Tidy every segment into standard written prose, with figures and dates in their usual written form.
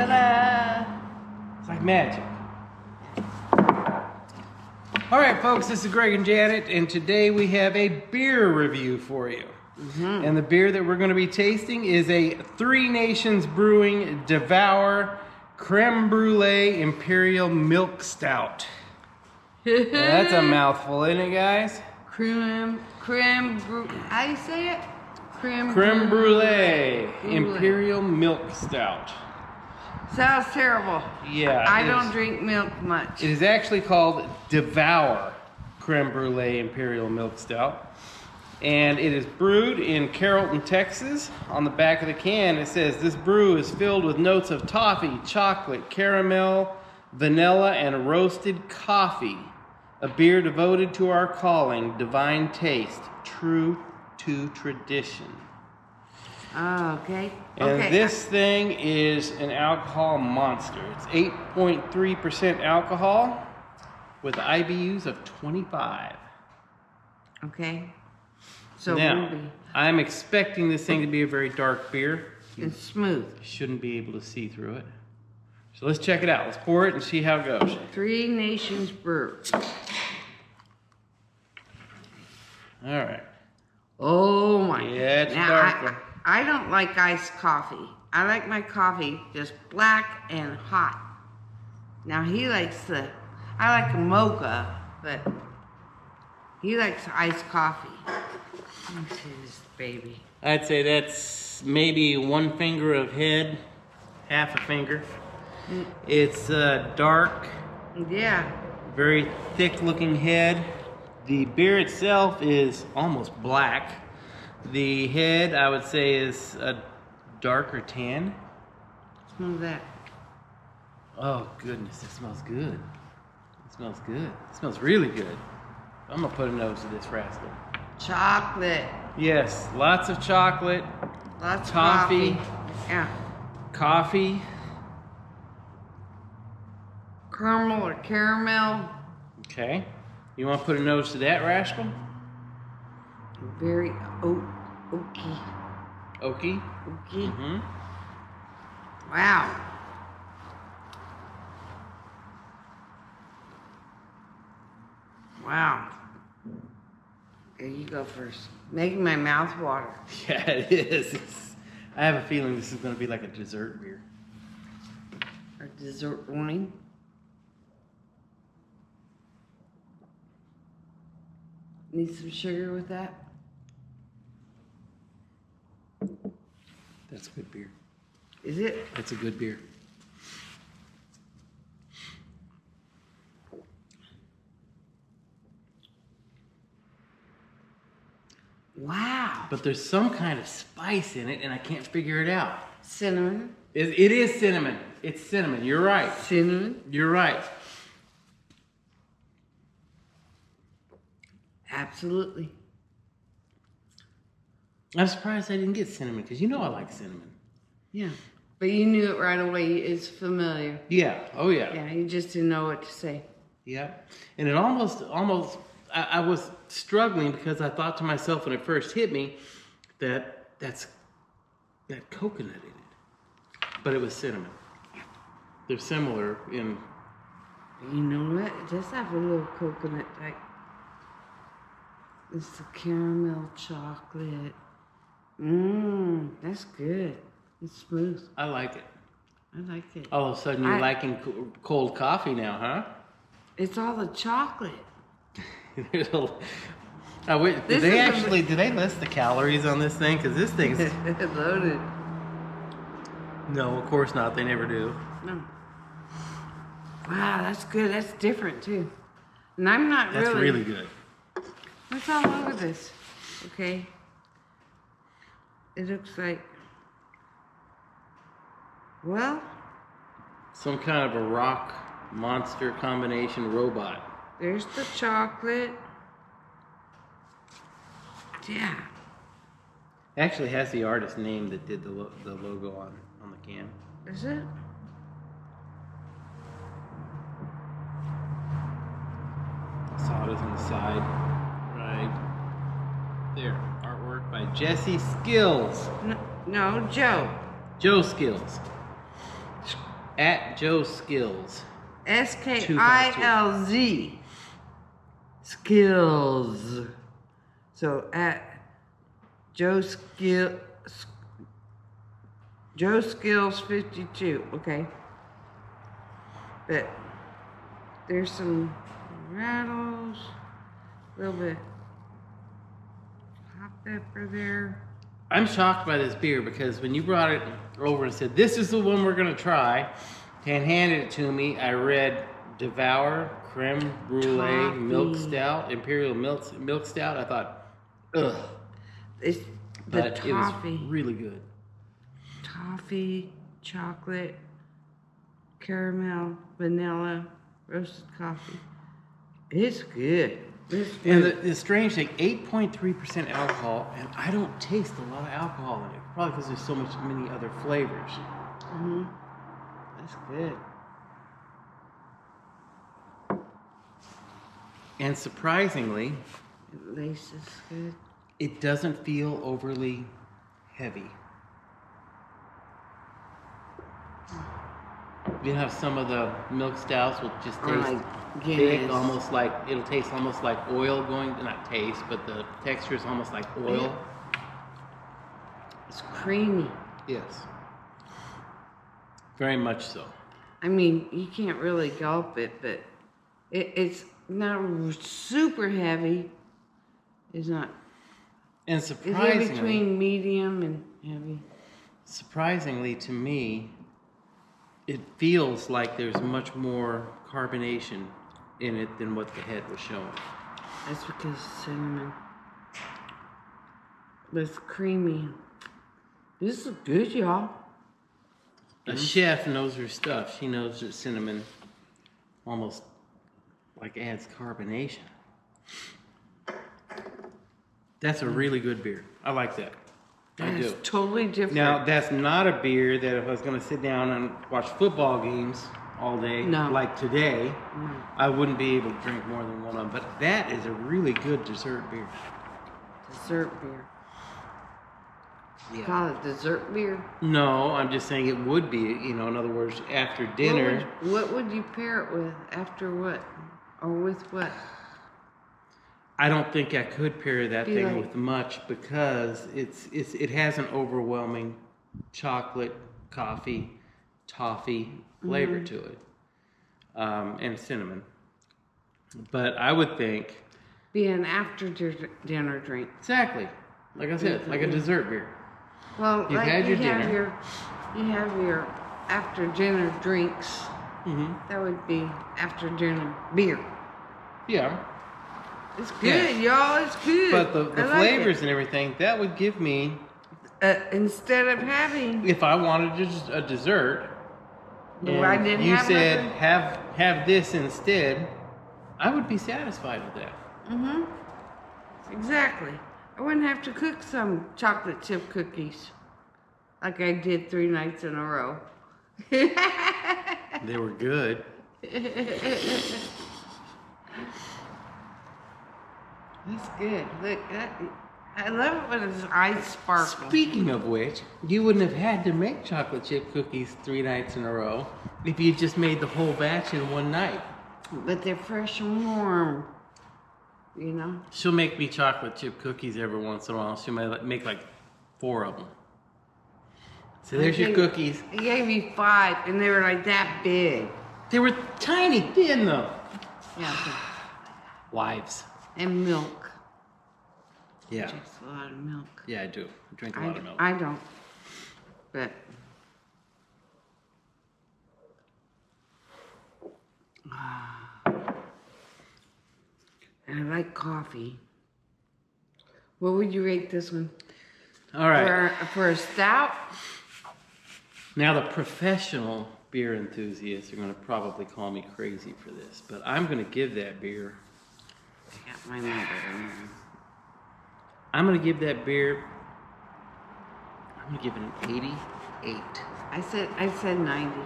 Ta-da! It's like magic. All right, folks, this is Greg and Janet, and today we have a beer review for you. And the beer that we're going to be tasting is a Three Nations Brewing Devour Creme Brulee Imperial Milk Stout. That's a mouthful, isn't it, guys? Creme, how do you say it? Creme Brulee Imperial Milk Stout. Sounds terrible. Yeah. I don't drink milk much. It is actually called Devour Creme Brulee Imperial Milk Stout. And it is brewed in Carrollton, Texas. On the back of the can it says, this brew is filled with notes of toffee, chocolate, caramel, vanilla, and roasted coffee. A beer devoted to our calling, divine taste, true to tradition. Oh, okay. And this thing is an alcohol monster. It's 8.3% alcohol with IBUs of 25. Okay. So now, I'm expecting this thing to be a very dark beer. It's smooth. You shouldn't be able to see through it. So let's check it out. Let's pour it and see how it goes. Three Nations Brewing. All right. Oh my. Yeah, it's dark. I don't like iced coffee. I like my coffee just black and hot. Now he likes I like a mocha, but he likes iced coffee. Let me see this baby. I'd say that's maybe one finger of head, half a finger. It's dark. Yeah. Very thick looking head. The beer itself is almost black. The head, I would say, is a darker tan. Smell that. Oh goodness, it smells good. It smells good. It smells really good. I'm gonna put a nose to this rascal. Chocolate. Yes, lots of chocolate. Lots of coffee. Yeah. Coffee. Caramel or caramel. Okay. You want to put a nose to that rascal? Very oaky. Oaky? Oaky. Mm-hmm. Wow. Wow. There you go first. Making my mouth water. Yeah, it is. I have a feeling this is going to be like a dessert beer. Or dessert wine. Need some sugar with that? That's a good beer. Is it? That's a good beer. Wow. But there's some kind of spice in it, and I can't figure it out. Cinnamon. It is cinnamon. It's cinnamon. You're right. Cinnamon. You're right. Absolutely. I'm surprised I didn't get cinnamon, because you know I like cinnamon. Yeah. But you knew it right away. It's familiar. Yeah. Oh, yeah. Yeah, you just didn't know what to say. Yeah. And it almost, I was struggling because I thought to myself when it first hit me that coconut in it. But it was cinnamon. They're similar in... You know what? It does have a little coconut type. It's the caramel chocolate. That's good. It's smooth. I like it. I like it. All of a sudden you're liking cold coffee now, huh? It's all the chocolate. There's a... Did they list the calories on this thing? Because this thing's... loaded. No, of course not. They never do. No. Wow, that's good. That's different, too. And I'm not That's really good. What's all over this? Okay. It looks like... Well... Some kind of a rock monster combination robot. There's the chocolate. Yeah. It actually has the artist name that did the logo on the can. Is it? Saw it on the side. Right there. Artwork by Jesse Skills. No, Joe. Joe Skills. At Joe Skills. SKILZ. Skills. So at Joe Skills 52. Okay. But there's some rattles, a little bit hot pepper there. I'm shocked by this beer because when you brought it over and said, this is the one we're going to try, and handed it to me, I read Devour Creme Brûlée Milk Stout, Imperial Milk Stout. I thought, ugh. It's the But toffee. it was really good. Toffee, chocolate, caramel, vanilla, roasted coffee. It's good. It's And good. the strange thing, 8.3% alcohol, and I don't taste a lot of alcohol in it. Probably because there's so many other flavors. Mm-hmm. That's good. And surprisingly, At least it's good. it doesn't feel overly heavy. You have some of the milk stouts will just Or taste like thick, Guinness. almost like, it'll taste almost like oil going, not taste, but the texture is almost like oil. It's creamy. Yes. Very much so. I mean, you can't really gulp it, but it's not super heavy. It's not. And It's in surprisingly, between medium and heavy. surprisingly to me, it feels like there's much more carbonation in it than what the head was showing. That's because it's cinnamon. But it's creamy. This is good, y'all. A chef knows her stuff. She knows that cinnamon almost like adds carbonation. That's a really good beer. I like that. I That's do. totally different. Now, that's not a beer that if I was going to sit down and watch football games all day, No. like today, No. I wouldn't be able to drink more than one of them. But that is a really good dessert beer. Dessert beer. Call it dessert beer? No, I'm just saying it would be, in other words, after dinner. What would you pair it with? After what? Or with what? I don't think I could pair that Be thing like- with much because it has an overwhelming chocolate, coffee, toffee flavor to it, and cinnamon. But I would think Be an after dinner drink. exactly, like I said, like a dessert beer. Well, You've like had you your have dinner. you have your after dinner drinks. Mm-hmm. That would be after dinner beer. Yeah, It's good, y'all. It's good. but the I like flavors it. and everything that would give me, Instead of having, if I wanted just a dessert, Well, I and didn't you have said nothing. have this instead, I would be satisfied with that. Exactly. I wouldn't have to cook some chocolate chip cookies like I did 3 nights in a row. They were good. That's good. Look, I love it when his eyes sparkle. Speaking of which, you wouldn't have had to make chocolate chip cookies 3 nights in a row if you just made the whole batch in one night. But they're fresh and warm. You know? She'll make me chocolate chip cookies every once in a while. She might make like 4 of them. So there's your cookies. He gave me 5, and they were like that big. They were tiny, thin though. Yeah. Wives. And milk. Yeah. Drinks a lot of milk. Yeah, I do. I drink a lot of milk. I don't. But and I like coffee. What would you rate this one? All right. For a stout? Now the professional beer enthusiasts are going to probably call me crazy for this, but I'm going to give that beer. I got my mother in there. I'm going to give that beer. I'm going to give it an 88. I said 90.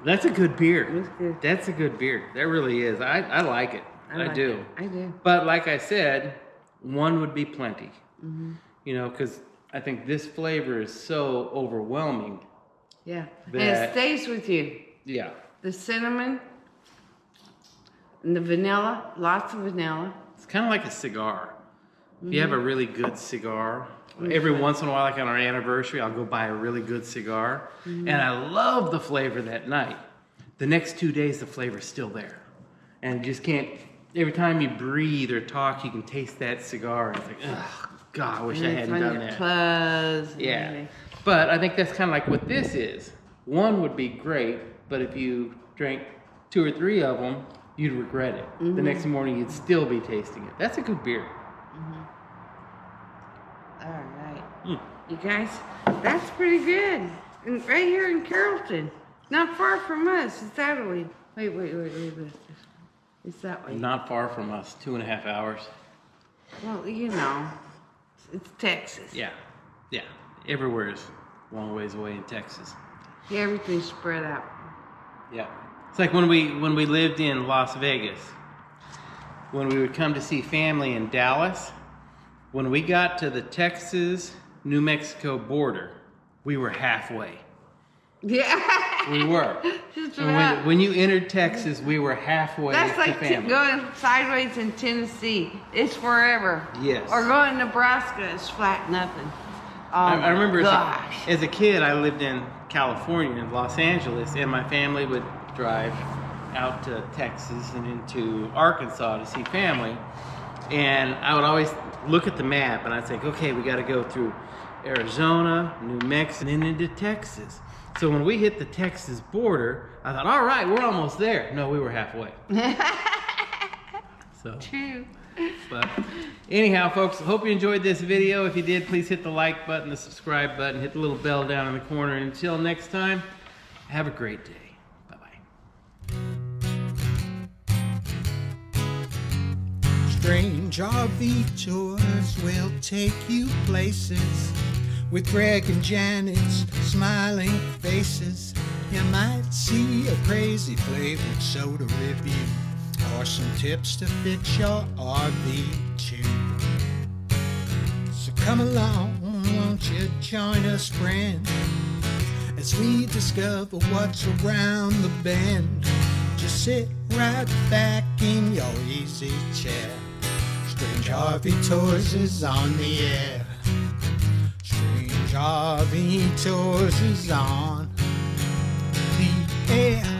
That's a good beer. It's good. That's a good beer. That really is. I like it. I like do. it. I do. But like I said, one would be plenty. Because I think this flavor is so overwhelming Yeah. And it that- stays with you. Yeah. The cinnamon and the vanilla, lots of vanilla. It's kind of like a cigar. If you have a really good cigar, every once in a while, like on our anniversary, I'll go buy a really good cigar. And I love the flavor that night. The next 2 days, the flavor's still there. And you just can't, every time you breathe or talk, you can taste that cigar. It's like, oh, God, I wish I hadn't done that. Clothes. Yeah. But I think that's kind of like what this is. One would be great, but if you drank 2 or 3 of them, you'd regret it. The next morning, you'd still be tasting it. That's a good beer. All right. You guys, that's pretty good. And right here in Carrollton. Not far from us. It's that way. Wait. It's that way. Not far from us, 2.5 hours. Well, you know, it's Texas. Yeah. Everywhere is a long ways away in Texas. Yeah, everything's spread out. Yeah. It's like when we lived in Las Vegas, when we would come to see family in Dallas, when we got to the Texas-New Mexico border, we were halfway. Yeah. We were. Just And about. when you entered Texas, we were halfway That's to like family. going sideways in Tennessee. It's forever. Yes. Or going to Nebraska. It's flat nothing. Oh, I remember gosh. as a kid, I lived in California, in Los Angeles, and my family would drive out to Texas and into Arkansas to see family. And I would always look at the map and I'd think, okay, we got to go through Arizona, New Mexico, and then into Texas. So when we hit the Texas border, I thought, all right, we're almost there. No, we were halfway. So. True. But anyhow, folks, hope you enjoyed this video. If you did, please hit the like button, the subscribe button, hit the little bell down in the corner. And until next time, have a great day. Bye-bye. Strange RV tours will take you places with Greg and Janet's smiling faces. You might see a crazy flavored soda review or some tips to fit your RV too. So come along, won't you join us, friend, as we discover what's around the bend. Just sit right back in your easy chair. Strange RV Tours is on the air. Strange RV Tours is on the air.